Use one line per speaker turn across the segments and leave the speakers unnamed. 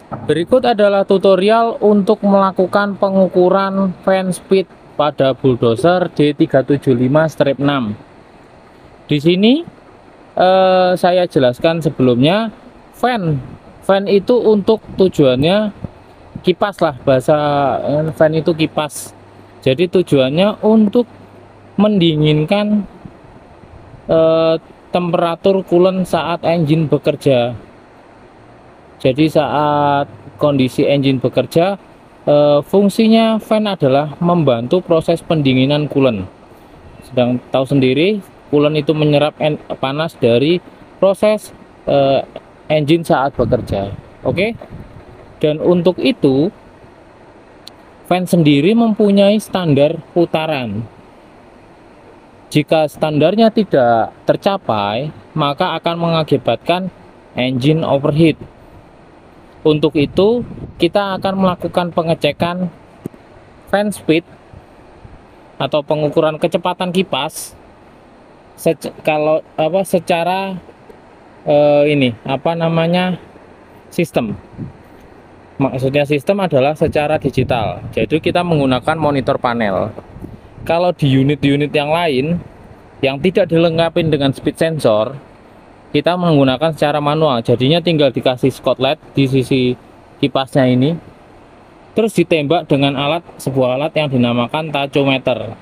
Berikut adalah tutorial untuk melakukan pengukuran fan speed pada bulldozer D375-6. Di sini saya jelaskan sebelumnya, fan itu untuk tujuannya kipas lah, bahasa fan itu kipas. Jadi tujuannya untuk mendinginkan temperatur coolant saat engine bekerja. Jadi saat kondisi engine bekerja, fungsinya fan adalah membantu proses pendinginan coolant. Sedang tahu sendiri, coolant itu menyerap panas dari proses engine saat bekerja. Oke. Dan untuk itu, fan sendiri mempunyai standar putaran. Jika standarnya tidak tercapai, maka akan mengakibatkan engine overheat. Untuk itu, kita akan melakukan pengecekan fan speed atau pengukuran kecepatan kipas secara sistem. Maksudnya sistem adalah secara digital. Jadi kita menggunakan monitor panel. Kalau di unit-unit yang lain yang tidak dilengkapi dengan speed sensor, kita menggunakan secara manual. Jadinya tinggal dikasih skotlet di sisi kipasnya ini, terus ditembak dengan sebuah alat yang dinamakan tachometer.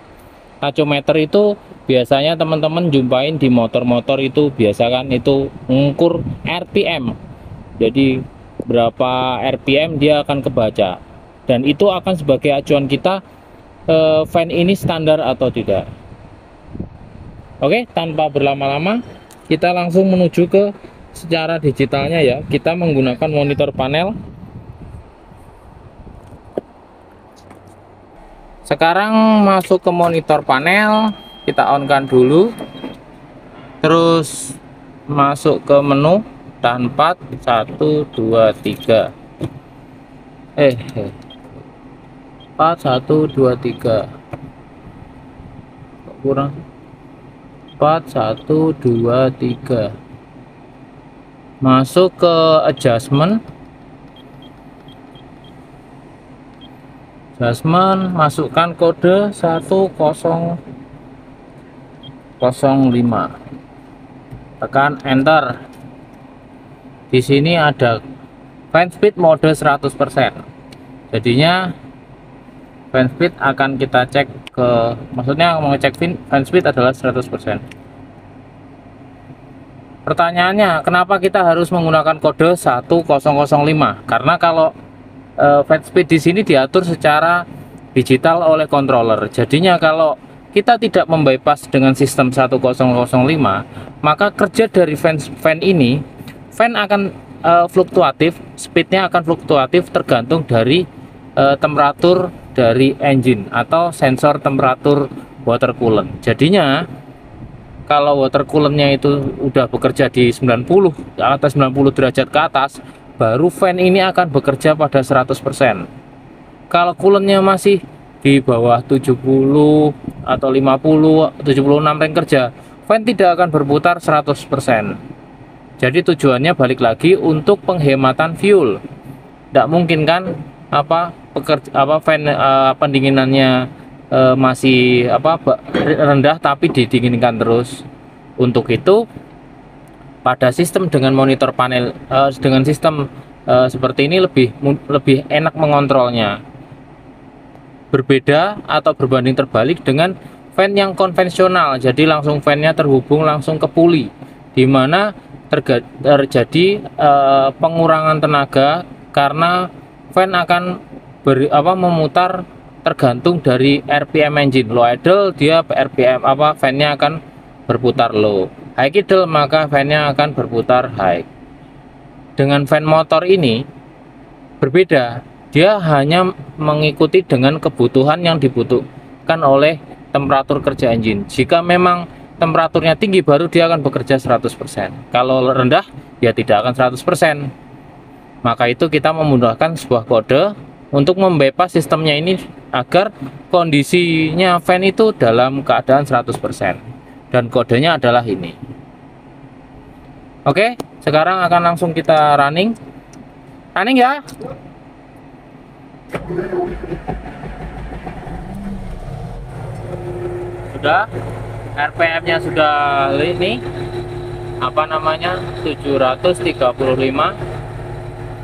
Tachometer itu biasanya teman-teman jumpain di motor-motor, itu biasa kan, itu mengukur RPM. Jadi berapa RPM dia akan kebaca, dan itu akan sebagai acuan kita fan ini standar atau tidak. Oke, tanpa berlama-lama kita langsung menuju ke secara digitalnya ya. Kita menggunakan monitor panel. Sekarang masuk ke monitor panel, kita on-kan dulu. Terus masuk ke menu tahan 4 1 2 3. 4 1 2 3. Kok kurang? 4 1 2 3. Masuk ke adjustment, masukkan kode 1005, tekan enter. Di sini ada fan speed mode 100%. Jadinya fan speed akan kita cek maksudnya mengecek fan speed adalah 100%. Pertanyaannya, kenapa kita harus menggunakan kode 1005? Karena kalau fan speed di sini diatur secara digital oleh controller. Jadinya kalau kita tidak membypass dengan sistem 1005, maka kerja dari fan akan fluktuatif, speednya akan fluktuatif tergantung dari temperatur dari engine atau sensor temperatur water coolant. Jadinya kalau water coolantnya itu udah bekerja di 90 derajat ke atas, baru fan ini akan bekerja pada 100%. Kalau coolantnya masih di bawah 70 atau 50, 76 ring kerja, fan tidak akan berputar 100%. Jadi tujuannya balik lagi untuk penghematan fuel. Tidak mungkin kan fan pendinginannya masih rendah tapi didinginkan terus. Untuk itu pada sistem dengan monitor panel, dengan sistem seperti ini lebih enak mengontrolnya. Berbeda atau berbanding terbalik dengan fan yang konvensional. Jadi langsung fannya terhubung langsung ke puli, di mana terjadi pengurangan tenaga karena fan akan memutar tergantung dari RPM engine. Low idle dia RPM fan-nya akan berputar low. High idle maka fan-nya akan berputar high. Dengan fan motor ini berbeda, dia hanya mengikuti dengan kebutuhan yang dibutuhkan oleh temperatur kerja engine. Jika memang temperaturnya tinggi baru dia akan bekerja 100%. Kalau rendah ya tidak akan 100%. Maka itu kita memudahkan sebuah kode untuk membypass sistemnya ini agar kondisinya fan itu dalam keadaan 100%. Dan kodenya adalah ini. Oke, sekarang akan langsung kita running. Running ya. Sudah, RPM-nya sudah ini apa namanya 735,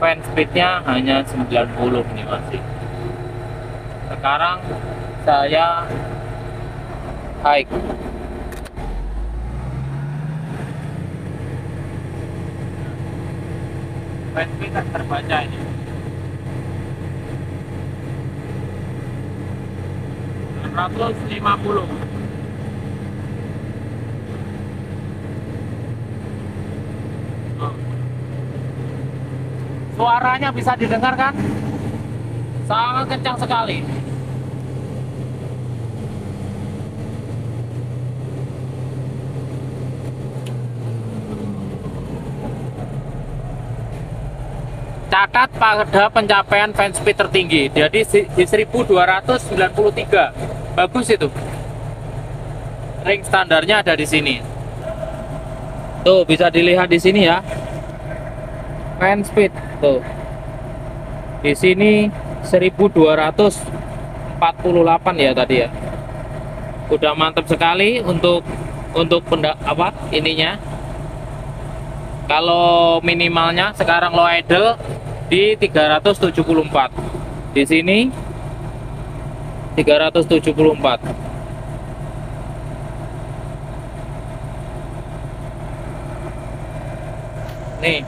fan speed-nya hanya 90 nih masih. Sekarang saya high. Fan speed terbaca ini 650. Suaranya bisa didengar kan? Sangat kencang sekali. Catat pada pencapaian fan speed tertinggi, jadi di 1293. Bagus itu. Ring standarnya ada di sini. Tuh bisa dilihat di sini ya. Fan speed tuh. Di sini 1248 ya tadi ya. Udah mantap sekali untuk ininya. Kalau minimalnya sekarang low idle di 374. Di sini 374. Nih.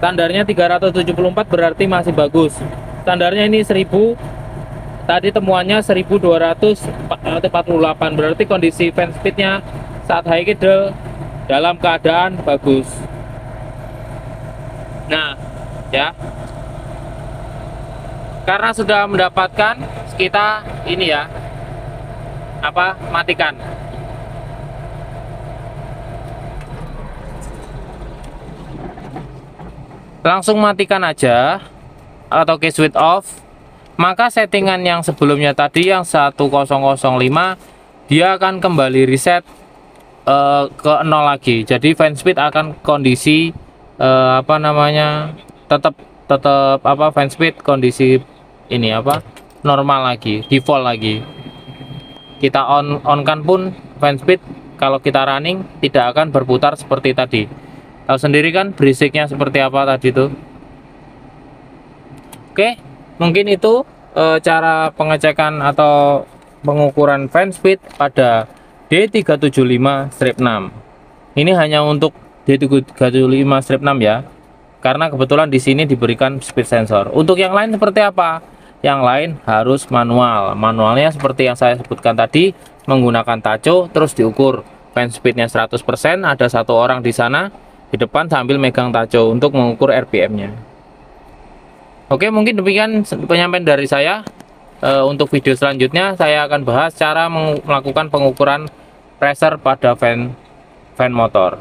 Standarnya 374 berarti masih bagus. Standarnya ini 1000. Tadi temuannya 1248, berarti kondisi fan speednya saat high idle dalam keadaan bagus. Nah, ya. Karena sudah mendapatkan, kita ini ya. Matikan. Langsung matikan aja atau ke switch off. Maka settingan yang sebelumnya tadi yang 1005 dia akan kembali reset ke 0 lagi. Jadi fan speed akan kondisi tetap fan speed kondisi ini normal lagi, default lagi. Kita on kan pun fan speed kalau kita running tidak akan berputar seperti tadi. Tahu sendiri kan berisiknya seperti apa tadi tuh. Oke, mungkin itu cara pengecekan atau pengukuran fan speed pada D375-6. Ini hanya untuk D375-6 ya. Karena kebetulan di sini diberikan speed sensor. Untuk yang lain seperti apa? Yang lain harus manual. Manualnya seperti yang saya sebutkan tadi, menggunakan tacho terus diukur fan speednya 100%, ada satu orang di sana di depan sambil megang tacho untuk mengukur RPM-nya. Oke, mungkin demikian penyampaian dari saya. Untuk video selanjutnya saya akan bahas cara melakukan pengukuran pressure pada fan motor.